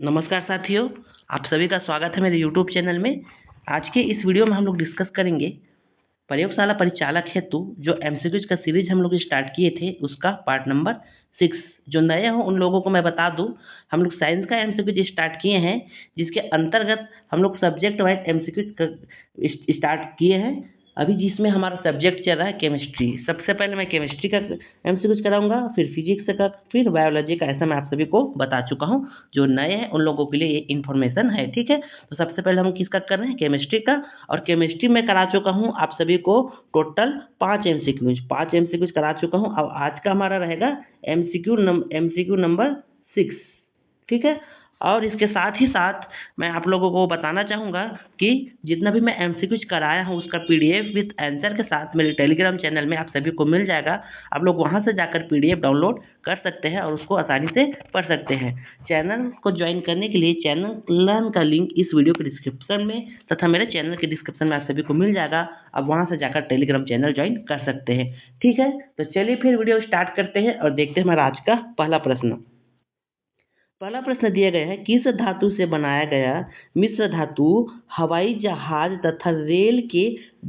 नमस्कार साथियों, आप सभी का स्वागत है मेरे यूट्यूब चैनल में। आज के इस वीडियो में हम लोग डिस्कस करेंगे प्रयोगशाला परिचालक हेतु जो एमसीक्यूज का सीरीज हम लोग स्टार्ट किए थे उसका पार्ट नंबर 6। जो नए हो उन लोगों को मैं बता दूं, हम लोग साइंस का एमसीक्यूज स्टार्ट किए हैं, जिसके अंतर्गत हम लोग सब्जेक्ट वाइज एमसीक्यूज स्टार्ट किए हैं। अभी जिसमें हमारा सब्जेक्ट चल रहा है केमिस्ट्री। सबसे पहले मैं केमिस्ट्री का एमसीक्यूज कराऊंगा, फिर फिजिक्स का, फिर बायोलॉजी का। ऐसा मैं आप सभी को बता चुका हूं। जो नए हैं उन लोगों के लिए ये इन्फॉर्मेशन है, ठीक है। तो सबसे पहले हम किसका कर रहे हैं, केमिस्ट्री का। और केमिस्ट्री में करा चुका हूं आप सभी को टोटल 5 एमसीक्यूज करा चुका हूं। अब आज का हमारा रहेगा एमसीक्यू नंबर 6, ठीक है। और इसके साथ ही साथ मैं आप लोगों को बताना चाहूँगा कि जितना भी मैं एमसीक्यूज कराया हूँ उसका पीडीएफ विद आंसर के साथ मेरे टेलीग्राम चैनल में आप सभी को मिल जाएगा। आप लोग वहाँ से जाकर पीडीएफ डाउनलोड कर सकते हैं और उसको आसानी से पढ़ सकते हैं। चैनल को ज्वाइन करने के लिए चैनल का लिंक इस वीडियो के डिस्क्रिप्शन में तथा मेरे चैनल के डिस्क्रिप्शन में आप सभी को मिल जाएगा। आप वहाँ से जाकर टेलीग्राम चैनल ज्वाइन कर सकते हैं, ठीक है। तो चलिए फिर वीडियो स्टार्ट करते हैं और देखते हैं हमारा आज का पहला प्रश्न। पहला प्रश्न दिया गया है, किस धातु से बनाया गया मिश्र धातु हवाई जहाज तथा रेल के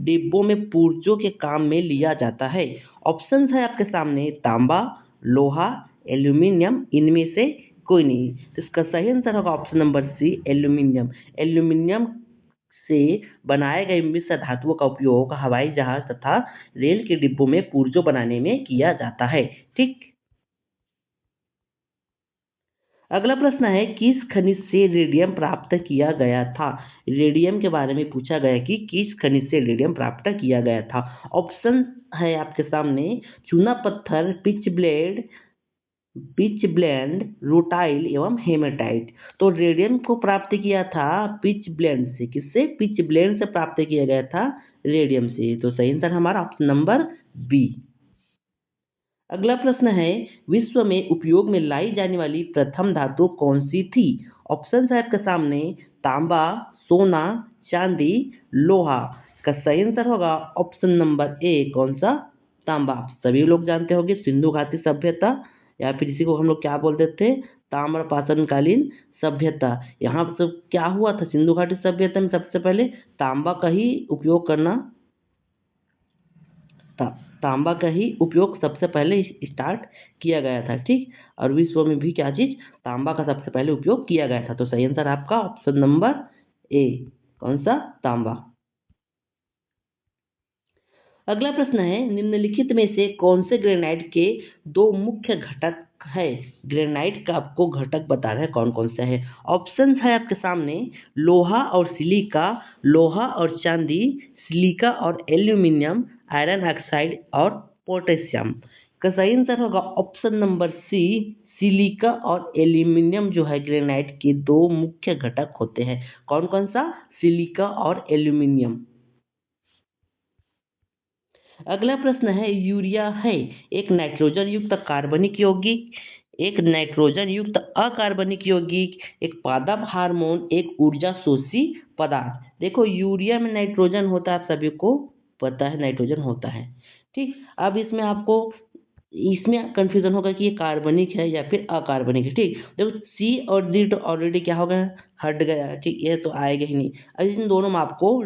डिब्बों में पुर्जों के काम में लिया जाता है। ऑप्शन है आपके सामने, तांबा, लोहा, एल्यूमिनियम, इनमें से कोई नहीं। तो इसका सही आंसर होगा option number C, aluminium. Aluminium से बनाए गए मिश्र धातुओं का उपयोग हवाई जहाज तथा रेल के डिब्बों में पुर्जों बनाने में किया जाता है, ठीक। अगला प्रश्न है, किस खनिज से रेडियम प्राप्त किया गया था। रेडियम के बारे में पूछा गया कि किस खनिज से रेडियम प्राप्त किया गया था। ऑप्शन है आपके सामने, चूना पत्थर, पिच ब्लेंड, रूटाइल एवं हेमेटाइट। तो रेडियम को प्राप्त किया था पिच ब्लेंड से। किससे? पिच ब्लेंड से प्राप्त किया गया था रेडियम से। तो सही आंसर हमारा ऑप्शन नंबर बी। अगला प्रश्न है, विश्व में उपयोग में लाई जाने वाली प्रथम धातु कौन सी थी। ऑप्शन है आपके सामने, तांबा, सोना, चांदी, लोहा। का सही आंसर होगा ऑप्शन नंबर ए, कौन सा? तांबा। सभी लोग जानते होंगे सिंधु घाटी सभ्यता, या फिर इसी को हम लोग क्या बोलते थे, ताम्रपाषाणकालीन सभ्यता। यहाँ पर क्या हुआ था, सिंधु घाटी सभ्यता में सबसे पहले तांबा का ही उपयोग करना ता, तांबा का ही उपयोग सबसे पहले स्टार्ट किया गया था, ठीक। और विश्व में भी क्या चीज, तांबा का सबसे पहले उपयोग किया गया था। तो सही आंसर आपका ऑप्शन नंबर ए, कौन सा? तांबा। अगला प्रश्न है, निम्नलिखित में से कौन से ग्रेनाइट के दो मुख्य घटक है। ग्रेनाइट का आपको घटक बता रहे हैं कौन कौन सा है। ऑप्शन है आपके सामने, लोहा और सिलिका, लोहा और चांदी, सिलिका और एल्यूमिनियम, आयरन ऑक्साइड और पोटेशियम। का सही आंसर होगा ऑप्शन नंबर सी, सिलिका और एल्यूमिनियम जो है ग्रेनाइट के दो मुख्य घटक होते हैं। कौन कौन सा? सिलिका और एल्यूमिनियम। अगला प्रश्न है, यूरिया है एक नाइट्रोजन युक्त कार्बनिक यौगिक, एक नाइट्रोजन युक्त अकार्बनिक यौगिक, एक पादप हार्मोन, एक ऊर्जा शोषी पदार्थ। देखो यूरिया में नाइट्रोजन होता है, आप सभी को पता है नाइट्रोजन होता है, ठीक। अब इसमें आपको इसमें कंफ्यूजन होगा कि ये कार्बनिक है या फिर अकार्बनिक है, ठीक। देखो सी और डी तो ऑलरेडी क्या हो गया, हट गया, ठीक। ये तो आएगा ही नहीं। अब इन दोनों में आपको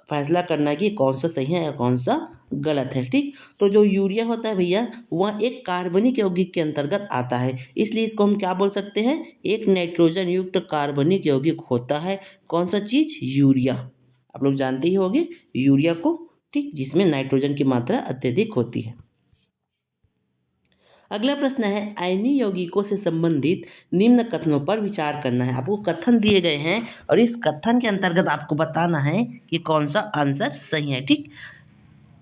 फैसला करना है कि कौन सा सही है या कौन सा गलत है, ठीक। तो जो यूरिया होता है भैया, वह एक कार्बनिक यौगिक के अंतर्गत आता है, इसलिए इसको हम क्या बोल सकते हैं, एक नाइट्रोजन युक्त कार्बनिक यौगिक होता है। कौन सा चीज? यूरिया। आप लोग जानते ही होंगे यूरिया को, ठीक, जिसमें नाइट्रोजन की मात्रा अत्यधिक होती है। अगला प्रश्न है, आयनीय यौगिकों से संबंधित निम्न कथनों पर विचार करना है। आपको कथन दिए गए हैं और इस कथन के अंतर्गत आपको बताना है कि कौन सा आंसर सही है, ठीक।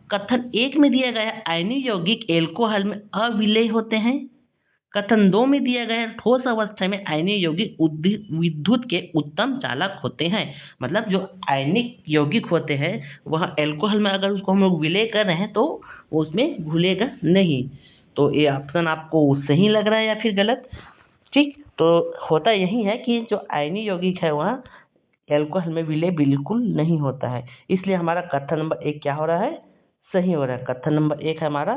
कथन 1 में दिया गया है, आयनीय यौगिक एल्कोहल में अविलेय होते हैं। कथन 2 में दिया गया है, ठोस अवस्था में आयनीय यौगिक विद्युत के उत्तम चालक होते हैं। मतलब जो आयनिक यौगिक होते हैं वह एल्कोहल में अगर उसको हम लोग विलय कर रहे हैं तो उसमें घुलेगा नहीं। तो ये ऑप्शन आपको सही लग रहा है या फिर गलत, ठीक। तो होता यही है कि जो आयनीय यौगिक है वह एल्कोहल में विलय बिल्कुल नहीं होता है, इसलिए हमारा कथन नंबर 1 क्या हो रहा है, सही हो रहा है। कथन नंबर 1 है हमारा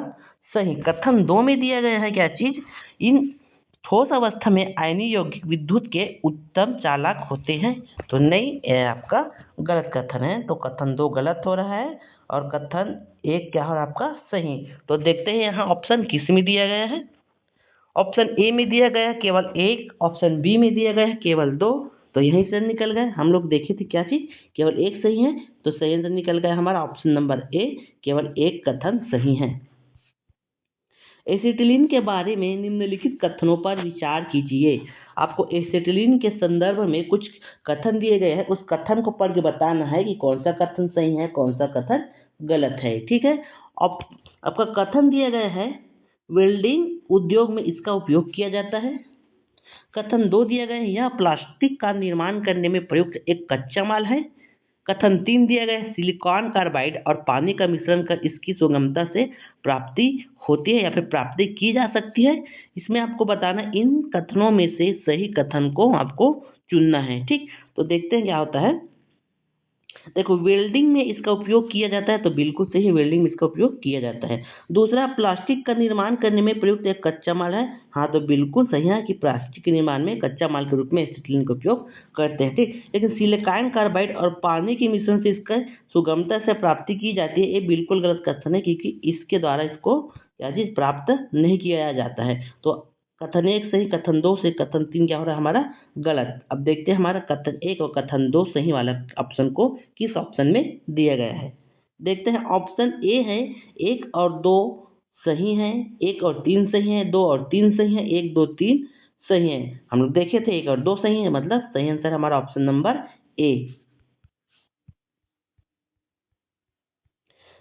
सही। कथन 2 में दिया गया है क्या चीज, इन ठोस अवस्था में आयनीय यौगिक विद्युत के उत्तम चालक होते हैं। तो नहीं, यह आपका गलत कथन है। तो कथन 2 गलत हो रहा है और कथन 1 क्या हो रहा है आपका सही। तो देखते हैं यहाँ ऑप्शन किस में दिया गया है। ऑप्शन ए में दिया गया है केवल 1, ऑप्शन बी में दिया गया है केवल 2। तो यहीं से निकल गए, हम लोग देखे थे क्या चीज, केवल 1 सही है। तो सही आंसर निकल गया हमारा ऑप्शन नंबर ए, केवल 1 कथन सही है। एसिटिलीन के बारे में निम्नलिखित कथनों पर विचार कीजिए। आपको एसिटिलीन के संदर्भ में कुछ कथन दिए गए हैं, उस कथन को पढ़ के बताना है कि कौन सा कथन सही है, कौन सा कथन गलत है। ठीक है, अब आपका कथन दिया गया है वेल्डिंग उद्योग में इसका उपयोग किया जाता है। कथन 2 दिया गया है यह प्लास्टिक का निर्माण करने में प्रयुक्त एक कच्चा माल है। कथन 3 दिया गया है सिलिकॉन कार्बाइड और पानी का मिश्रण कर इसकी सुगमता से प्राप्ति होती है या फिर प्राप्ति की जा सकती है। इसमें आपको बताना इन कथनों में से सही कथन को आपको चुनना है। ठीक, तो देखते हैं क्या होता है। देखो, वेल्डिंग में इसका उपयोग किया जाता है, तो बिल्कुल सही, वेल्डिंग में इसका उपयोग किया जाता है। दूसरा, प्लास्टिक का निर्माण करने में प्रयुक्त एक कच्चा माल है। हाँ, तो बिल्कुल सही है कि प्लास्टिक के निर्माण में कच्चा माल के रूप में एसिटिलीन का उपयोग करते हैं। ठीक, लेकिन सिलिकॉन कार्बाइड और पानी के मिश्रण से इसका सुगमता से प्राप्ति की जाती है, ये बिल्कुल गलत कथन है, क्योंकि इसके द्वारा इसको क्या चीज प्राप्त नहीं किया जाता है। तो कथन 1 सही, कथन 2 से कथन 3 क्या हो रहा है हमारा गलत। अब देखते हैं हमारा कथन 1 और कथन 2 सही वाला ऑप्शन को किस ऑप्शन में दिया गया है। देखते हैं, ऑप्शन ए है 1 और 2 सही है, 1 और 3 सही है, 2 और 3 सही है, 1 2 3 सही है। हम लोग देखे थे 1 और 2 सही है, मतलब सही आंसर हमारा ऑप्शन नंबर ए।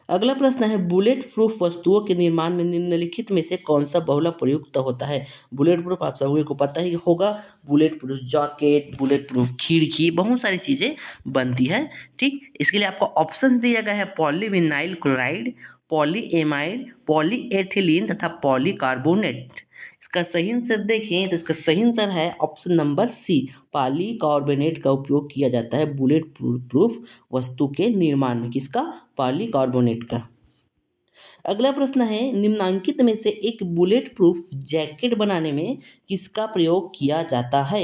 अगला प्रश्न है बुलेट प्रूफ वस्तुओं के निर्माण में निम्नलिखित में से कौन सा बहुलक प्रयुक्त होता है। बुलेट प्रूफ आप सभी को पता ही होगा, bullet proof jacket, bullet proof खिड़की, बहुत सारी चीजें बनती है। ठीक, इसके लिए आपको ऑप्शन दिया गया है पॉलीविनाइल क्लोराइड, पॉलीएमाइड, पॉलीएथिलीन तथा पॉलीकार्बोनेट। इसका सही आंसर देखें तो इसका सही आंसर है ऑप्शन नंबर सी, पॉलीकार्बोनेट का उपयोग किया जाता है बुलेट प्रूफ वस्तु के निर्माण में। किसका? पॉलीकार्बोनेट का। अगला प्रश्न है निम्नांकित में से एक बुलेट प्रूफ जैकेट बनाने में किसका प्रयोग किया जाता है।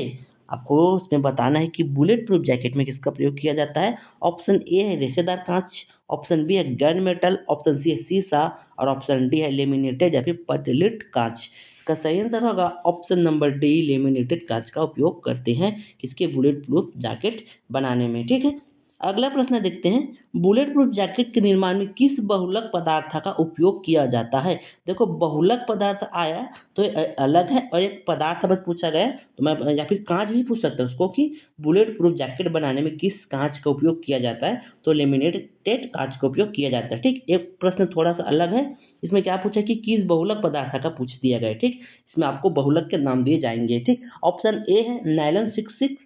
आपको इसमें बताना है कि बुलेट प्रूफ जैकेट में किसका प्रयोग किया जाता है। ऑप्शन ए है रेशेदार कांच, ऑप्शन बी है गन मेटल, ऑप्शन सी है शीशा और ऑप्शन डी है लेमिनेटेड या फिर पतलिट कांच। इसका सही आंसर होगा ऑप्शन नंबर डी, लेमिनेटेड कांच का उपयोग करते हैं किसके बुलेट प्रूफ जैकेट बनाने में। ठीक है, अगला प्रश्न देखते हैं बुलेट प्रूफ जैकेट के निर्माण में किस बहुलक पदार्थ का उपयोग किया जाता है। देखो, बहुलक पदार्थ आया तो अलग है, और एक पदार्थ बस पूछा गया तो मैं या फिर कांच भी पूछ सकता हूँ उसको कि बुलेट प्रूफ जैकेट बनाने में किस कांच का उपयोग किया जाता है, तो लेमिनेटेड कांच का उपयोग किया जाता है। ठीक, एक प्रश्न थोड़ा सा अलग है, इसमें क्या पूछा कि किस बहुलक पदार्थ का पूछ दिया गया। ठीक, इसमें आपको बहुलक के नाम दिए जाएंगे। ठीक, ऑप्शन ए है नायलॉन 66,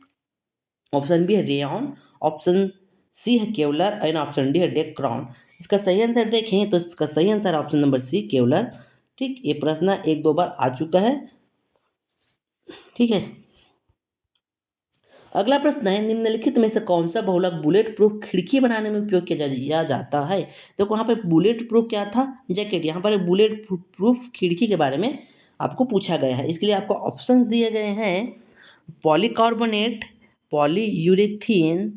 ऑप्शन बी है रेयॉन, ऑप्शन सी है केवलर एंड ऑप्शन डी है डेक्रॉन। इसका सही आंसर देखें तो इसका सही answer option number C, Kevlar. ठीक, ये प्रश्न 1-2 बार आ चुका है। ठीक है, अगला प्रश्न है निम्नलिखित में से कौन सा बहुलक बुलेट प्रूफ खिड़की बनाने में उपयोग किया जाता है। देखो, यहाँ पे बुलेट प्रूफ क्या था, जैकेट, यहाँ पर बुलेट प्रूफ खिड़की के बारे में आपको पूछा गया है। इसके लिए आपको ऑप्शन दिए गए हैं पॉलीकार्बोनेट, पॉलीयूरेथीन,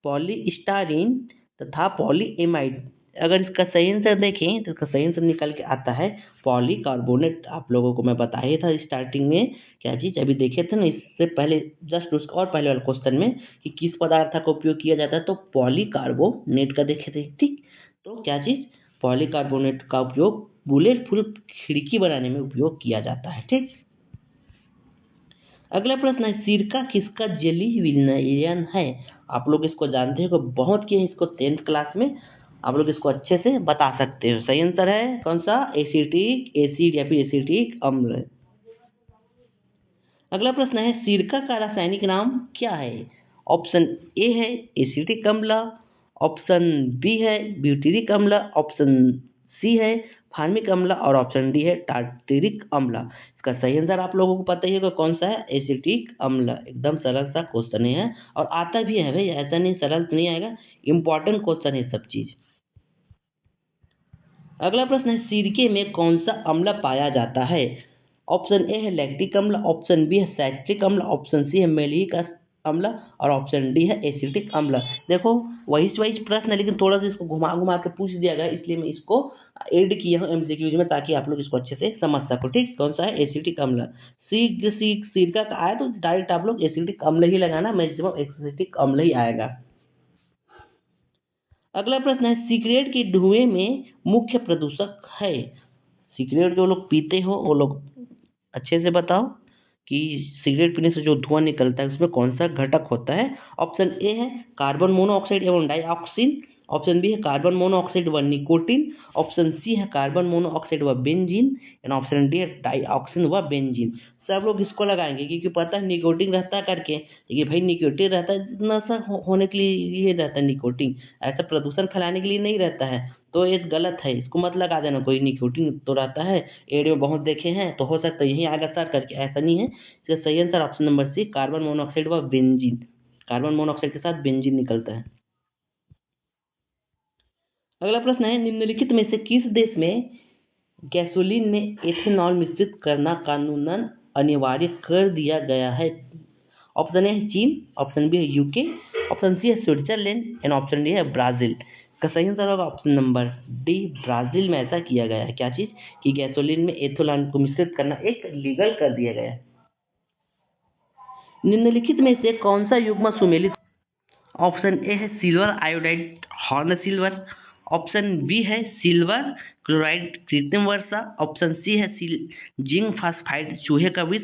पॉलीस्टारीन तथा पॉलीएमाइड। अगर इसका सही आंसर देखें तो इसका सही आंसर निकल के आता है पॉलीकार्बोनेट। आप लोगों को मैं बताया ही था स्टार्टिंग में, क्या चीज अभी देखे थे ना इससे पहले, जस्ट उसका और पहले वाले क्वेश्चन में, कि किस पदार्थ का उपयोग किया जाता है, तो पॉलीकार्बोनेट का देखे थे। ठीक, तो क्या चीज, पॉलीकार्बोनेट का उपयोग बुलेट प्रूफ खिड़की बनाने में उपयोग किया जाता है। ठीक, अगला प्रश्न है सिरका किसका जलीय विलयन है। आप लोग इसको जानते हो, बहुत किए हैं इसको 10th क्लास में, आप लोग इसको अच्छे से बता सकते हो। सही आंसर है कौन सा, एसिटिक एसिड या फिर एसिटिक अम्ल। अगला प्रश्न है सिरका का रासायनिक नाम क्या है। ऑप्शन ए है एसिटिक अम्ल, ऑप्शन बी है ब्यूटेरिक अम्ल, ऑप्शन सी है फार्मिक अम्ल और ऑप्शन डी है टार्टेरिक अम्ल। इसका सही आंसर आप लोगों को पता ही होगा कौन सा है, एसिटिक अम्ल। एकदम सरल सा क्वेश्चन है और आता भी है भाई, ऐसा नहीं सरल तो नहीं आएगा, इंपॉर्टेंट क्वेश्चन है सब चीज। अगला प्रश्न है सिरके में कौन सा अम्ल पाया जाता है। ऑप्शन ए है लैक्टिक अम्ल, ऑप्शन बी है सैक्ट्रिक अम्ल, ऑप्शन सी है मैलिक अम्ल और ऑप्शन डी है एसिटिक अम्ल। देखो वही प्रश्न है लेकिन थोड़ा सा इसको घुमा घुमा के पूछ दिया गया, इसलिए मैं इसको ऐड किया हूँ एमसीक्यूज में ताकि आप लोग इसको अच्छे से समझ सको। ठीक, कौन सा है? एसिटिक अम्ल। सिरका का आया तो डायरेक्ट आप लोग एसिटिक अम्ल ही लगाना, मैक्सिमम एसिटिक अम्ल ही आएगा। अगला प्रश्न है सिगरेट के धुएं में मुख्य प्रदूषक है। सिगरेट जो लोग पीते हो वो लोग अच्छे से बताओ कि सिगरेट पीने से जो धुआं निकलता है उसमें कौन सा घटक होता है। ऑप्शन ए है कार्बन मोनोऑक्साइड एवं डाइऑक्सिन, ऑप्शन बी है कार्बन मोनोऑक्साइड व निकोटीन, ऑप्शन सी है कार्बन मोनोऑक्साइड व बेंजीन एंड ऑप्शन डी है डाइऑक्सिन व बेंजीन। सब लोग इसको लगाएंगे क्योंकि पता है निकोटीन रहता है करके, ये भाई निकोटीन रहता है नशा होने के लिए ये रहता है निकोटीन, ऐसा प्रदूषण फैलाने के लिए नहीं रहता है, तो ये गलत है, इसको मत लगा देना। कोई निकोटीन तो रहता है, एड में बहुत देखे हैं तो हो सकता है यही आगे सर करके, ऐसा नहीं है। इसका सही answer option number C carbon monoxide व बेंजीन, कार्बन मोनोऑक्साइड के साथ बेंजीन निकलता है। अगला प्रश्न है निम्नलिखित में से किस देश में गैसोलीन में एथेनॉल मिश्रित करना कानूनन अनिवार्य कर दिया गया है। ऑप्शन ए है चीन, ऑप्शन बी है यूके, ऑप्शन सी है स्विट्जरलैंड एंड ऑप्शन डी है ब्राजील। का सही आंसर होगा ऑप्शन नंबर डी, ब्राजील में ऐसा किया गया है। क्या चीज कि गैसोलीन में एथेनॉल को मिश्रित करना एक लीगल कर दिया गया है। निम्नलिखित में से कौन सा युग्म सुमेलित? ऑप्शन ए है silver iodide horn silver, option B है सिल्वर क्लोराइड कृत्रिम वर्षा, ऑप्शन सी है जिंक फास्फाइड चूहे का विष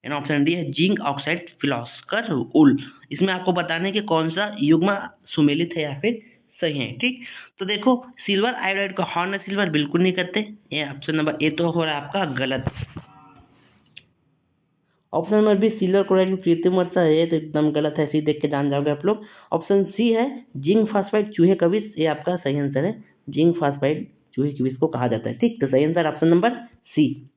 एंड ऑप्शन डी है जिंक ऑक्साइड फिलोस्कर उल। इसमें आपको बताना है कि कौन सा युग्म सुमेलित है या फिर सही है। ठीक, तो देखो सिल्वर आयोडाइड को हॉर्न सिल्वर बिल्कुल नहीं करते, ये ऑप्शन नंबर ए तो हो रहा है आपका गलत। Option number B silver chloride की कृत्रिम वर्षा है तो एकदम गलत है, सी देख के जान जाओगे आप लोग। ऑप्शन सी है जिंक फास्फाइड चूहे का विष, ये आपका सही आंसर है, जिंक फास्फाइड चूहे के विष को कहा जाता है। ठीक, तो सही आंसर ऑप्शन नंबर सी।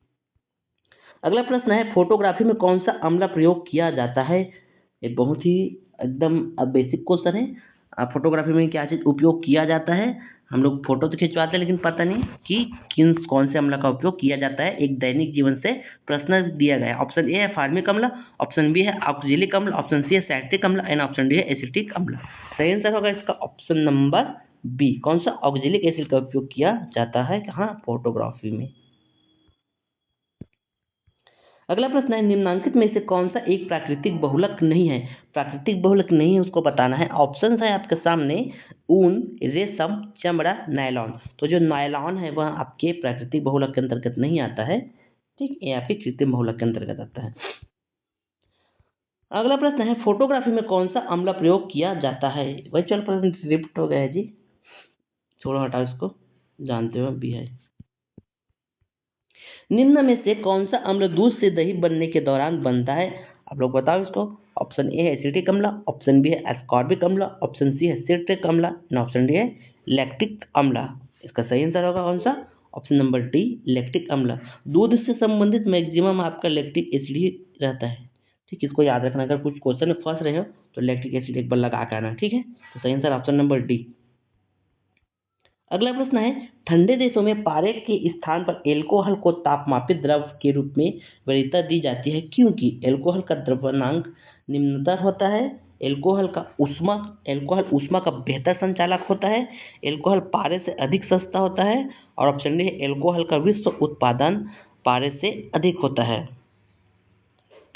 अगला प्रश्न है फोटोग्राफी में कौन सा अम्ल प्रयोग किया जाता है। ये बहुत ही एकदम बेसिक क्वेश्चन है। फोटोग्राफी में क्या चीज उपयोग किया जाता है? हम लोग फोटो तो खिंचवाते हैं लेकिन पता नहीं कि कौन से अम्ल का उपयोग किया जाता है। एक दैनिक जीवन से प्रश्न दिया गया है। ऑप्शन ए है फार्मिक अम्ल, ऑप्शन बी है ऑक्जेलिक अम्ल, ऑप्शन सी है सैक्टिक अम्ल एंड ऑप्शन डी है एसिटिक अम्ल। सही आंसर होगा इसका ऑप्शन नंबर बी, कौन सा ऑक्जेलिक एसिड का उपयोग किया जाता है कहाँ? फोटोग्राफी में। अगला प्रश्न है निम्नांकित में से कौन सा एक प्राकृतिक बहुलक नहीं है। प्राकृतिक बहुलक नहीं है उसको बताना है। ऑप्शन है आपके सामने ऊन, रेशम, चमड़ा, नायलॉन। तो जो नायलॉन है वह आपके प्राकृतिक बहुलक के अंतर्गत नहीं आता है। ठीक, ये आपके कृत्रिम बहुलक के अंतर्गत आता है। अगला प्रश्न है फोटोग्राफी में कौन सा अम्ल प्रयोग किया जाता है। वही चल प्रश्न रिपीट हो गया है जी, छोड़ो हटाओ इसको, जानते हो भी है। निम्न में से कौन सा अम्ल दूध से दही बनने के दौरान बनता है? आप लोग बताओ इसको। ऑप्शन ए है एसिटिक अम्ल, ऑप्शन बी है एस्कॉर्बिक अम्ल, ऑप्शन सी है सिट्रिक अम्ल एंड ऑप्शन डी है लैक्टिक अम्ल। इसका सही आंसर होगा कौन सा? ऑप्शन नंबर डी, लैक्टिक अम्ल। दूध से संबंधित मैक्सिमम आपका लैक्टिक एसिड ही रहता है। ठीक, इसको याद रखना, अगर कुछ क्वेश्चन में फंस रहे हो तो लैक्टिक एसिड एक बार लगा के आना। ठीक है, तो सही आंसर ऑप्शन नंबर डी। अगला प्रश्न है ठंडे देशों में पारे के स्थान पर एल्कोहल को तापमापित द्रव के रूप में वरीयता दी जाती है क्योंकि एल्कोहल का द्रव्यमानक निम्नतर होता है, एल्कोहल ऊष्मा का बेहतर संचालक होता है, एल्कोहल पारे से अधिक सस्ता होता है और ऑप्शन डी एल्कोहल का विश्व उत्पादन पारे से अधिक होता है।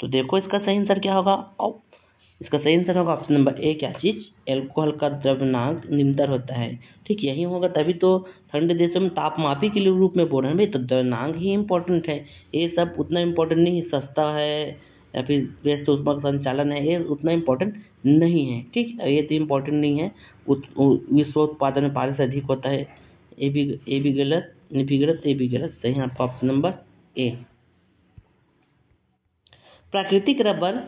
तो देखो इसका सही आंसर क्या होगा। इसका सही आंसर होगा ऑप्शन नंबर ए, क्या चीज? एल्कोहल का द्रव्यमानक निम्नतर होता है। ठीक, यही होगा तभी तो ठंडे देशों में तापमापी के लिए रूप में बोल रहे हैं भाई, तो द्रव्यमानक ही इम्पोर्टेंट है। ये सब उतना इम्पोर्टेंट नहीं है, सस्ता है या फिर व्यस्त ऊष्मा का संचालन है, ये उतना इम्पोर्टेंट नहीं है। ठीक, ये तो इम्पोर्टेंट नहीं है। विश्व उत्पादन में पारे से अधिक होता है, ये भी गलत, ये भी गलत, ये भी गलत। सही है आपका ऑप्शन नंबर ए। प्राकृतिक रबर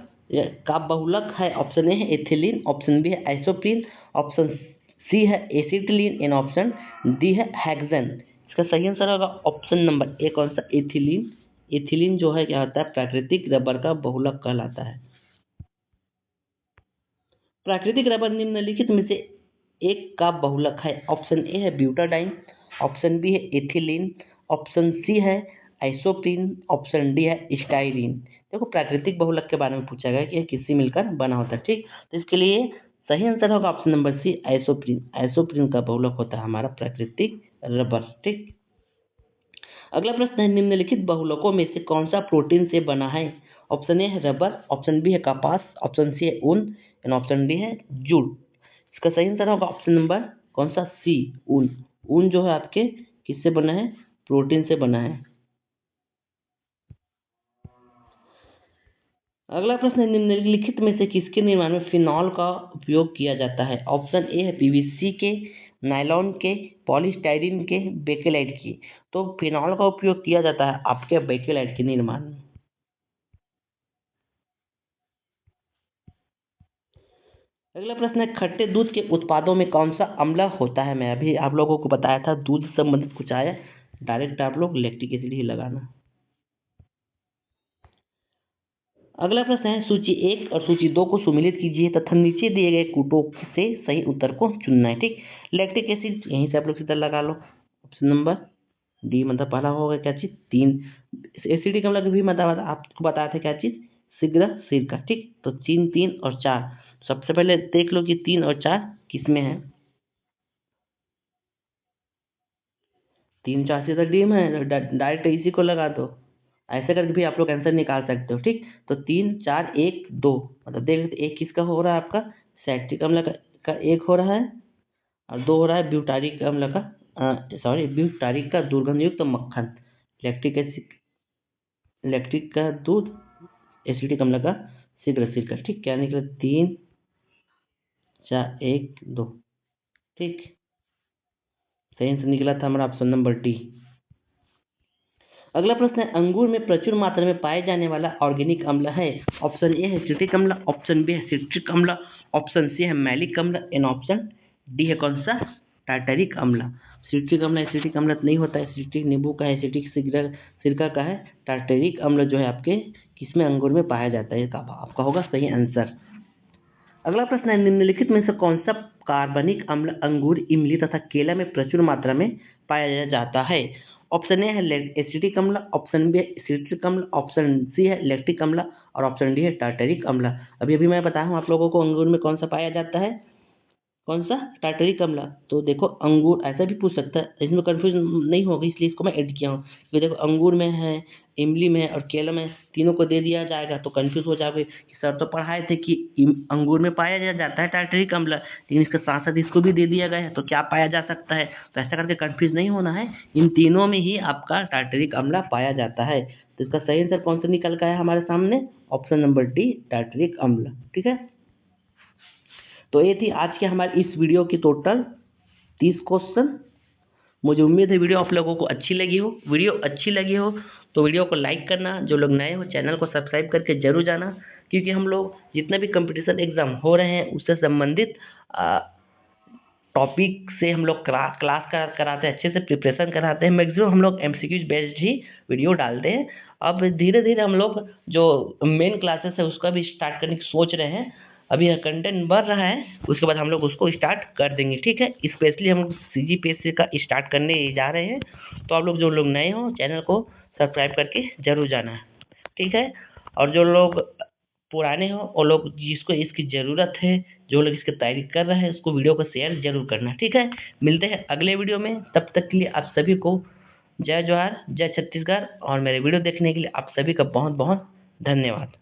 का बहुलक है। ऑप्शन ए है एथिलीन, ऑप्शन बी है आइसोप्रीन, ऑप्शन सी है एसिटिलीन एंड ऑप्शन डी है हेक्सेन। इसका सही आंसर होगा ऑप्शन नंबर ए, कौन सा? एथिलीन। एथिलीन जो है क्या होता है? प्राकृतिक रबर का बहुलक कहलाता है। प्राकृतिक रबर निम्नलिखित में से एक का बहुलक है। ऑप्शन ए है ब्यूटाडाइन, ऑप्शन बी है एथिलीन, ऑप्शन सी है आइसोप्रीन, ऑप्शन डी है स्टाइरीन। देखो प्राकृतिक बहुलक के बारे में पूछा गया कि यह किससे मिलकर बना होता है, ठीक। तो इसके लिए सही आंसर होगा option number C isoprene. Isoprene का बहुलक होता है हमारा प्राकृतिक रबर, ठीक। अगला प्रश्न है निम्नलिखित बहुलकों में से कौन सा प्रोटीन से बना है। ऑप्शन ए है रबर, ऑप्शन बी है कपास, ऑप्शन सी है ऊन एंड ऑप्शन डी है जूट। इसका सही आंसर होगा ऑप्शन नंबर कौन सा सी ऊन। ऊन जो है आपके किससे बना है, प्रोटीन से बना है। अगला प्रश्न है निम्नलिखित में से किसके निर्माण में फिनॉल का उपयोग किया जाता है। ऑप्शन ए है पीवीसी के, नायलॉन के, पॉलीस्टाइरीन के, बेकेलाइट के। तो फिनॉल का उपयोग किया जाता है आपके बेकेलाइट के निर्माण में। अगला प्रश्न है खट्टे दूध के उत्पादों में कौन सा अम्ल होता है। मैं अभी आप लोगों को बताया था दूध से संबंधित कुछ आया, डायरेक्ट आप लोग लैक्टिक एसिड ही लगाना। अगला प्रश्न है सूची 1 और सूची 2 को सुमेलित कीजिए तथा नीचे दिए गए कूटों से सही उत्तर को चुनना है, ठीक। लैक्टिक एसिड यहीं से आप लोग सीधा लगा लो, ऑप्शन नंबर डी मतलब पहला होगा क्या चीज 3। एसिडिक अम्ल भी मतलब आपको बताया था क्या चीज शीघ्र सिरका, ठीक। तो 3, 3 और 4 सबसे पहले देख लो कि 3 और 4 किसमें है। 3, 4 से तो डी में है, डायरेक्ट इसी को लगा दो। ऐसे करके भी आप लोग आंसर निकाल सकते हो, ठीक। तो 3, 4, 1, 2 मतलब देख एक किसका हो रहा है आपका सैक्टिक अम्ल का एक हो रहा है और 2 हो रहा है ब्यूटारिक अम्ल का ब्यूटारिक का दुर्गंध युक्त मक्खन। लैक्टिक एसिड लैक्टिक का दूध, एसिडिक अम्ल का शीघ्र सिरका, ठीक। क्या निकला 3, 4, 1, 2, ठीक। सही आंसर निकला था हमारा ऑप्शन नंबर डी। अगला प्रश्न है अंगूर में प्रचुर मात्रा में पाए जाने वाला ऑर्गेनिक अम्ल है। ऑप्शन ए है सिट्रिक अम्ल, ऑप्शन बी है सिट्रिक अम्ल, ऑप्शन सी है मैलिक अम्ल एंड ऑप्शन डी है कौन सा टार्टरिक अम्ल। सिट्रिक अम्ल एसिटिक अम्ल नहीं होता है, सिट्रिक नींबू का है, एसिटिक सिरका का है। टार्टरिक अम्ल जो है आपके किसमें अंगूर में पाया जाता है, आपका होगा सही आंसर। अगला प्रश्न है निम्नलिखित में से कौन सा कार्बनिक अम्ल अंगूर, इमली तथा केला में प्रचुर मात्रा में पाया जाता है। ऑप्शन ए है एसिटिक अम्ल, ऑप्शन बी है सिट्रिक अम्ल, ऑप्शन सी है लैक्टिक अम्ल और ऑप्शन डी है टार्टरिक अम्ल। अभी अभी मैं बताया हूँ आप लोगों को अंगूर में कौन सा पाया जाता है, कौन सा टार्टरिक अम्ल। तो देखो अंगूर ऐसा भी पूछ सकता है, इसमें कंफ्यूज नहीं होगी इसलिए इसको मैं ऐड किया हूँ। तो देखो अंगूर में है, इमली में है और केला में, तीनों को दे दिया जाएगा तो कंफ्यूज हो जाओगे कि सर तो पढ़ाए थे कि अंगूर में पाया जाता है टार्टरिक अम्ल, लेकिन इसके साथ साथ इसको भी दे दिया गया है तो क्या पाया जा सकता है। तो ऐसा करके कंफ्यूज नहीं होना है, इन तीनों में ही आपका टार्टरिक अम्ल पाया जाता है। तो इसका सही आंसर कौन सा निकल का है हमारे सामने, ऑप्शन नंबर डी टार्टरिक अम्ल, ठीक है। तो ये थी आज के हमारी इस वीडियो की टोटल 30 क्वेश्चन। मुझे उम्मीद है वीडियो आप लोगों को अच्छी लगी हो। वीडियो अच्छी लगी हो तो वीडियो को लाइक करना, जो लोग नए हो चैनल को सब्सक्राइब करके जरूर जाना, क्योंकि हम लोग जितने भी कंपटीशन एग्जाम हो रहे हैं उससे संबंधित टॉपिक से हम लोग क्लास कराते हैं, अच्छे से प्रिपरेशन कराते हैं। मैक्सिमम हम लोग एमसीक्यूज बेस्ड ही वीडियो डालते हैं। अब धीरे धीरे हम लोग जो मेन क्लासेस है उसका भी स्टार्ट करने की सोच रहे हैं। अभी कंटेंट बढ़ रहा है, उसके बाद हम लोग उसको स्टार्ट कर देंगे, ठीक है। स्पेशली हम लोग CGPSC का स्टार्ट करने जा रहे हैं। तो आप लोग जो लोग नए हो चैनल को सब्सक्राइब करके जरूर जाना, ठीक है। और जो लोग पुराने हो और लोग जिसको इसकी ज़रूरत है, जो लोग इसकी तैयारी कर रहे हैं, उसको वीडियो को शेयर जरूर करना, ठीक है। मिलते हैं अगले वीडियो में, तब तक के लिए आप सभी को जय जोहार, जय छत्तीसगढ़। और मेरे वीडियो देखने के लिए आप सभी का बहुत बहुत धन्यवाद।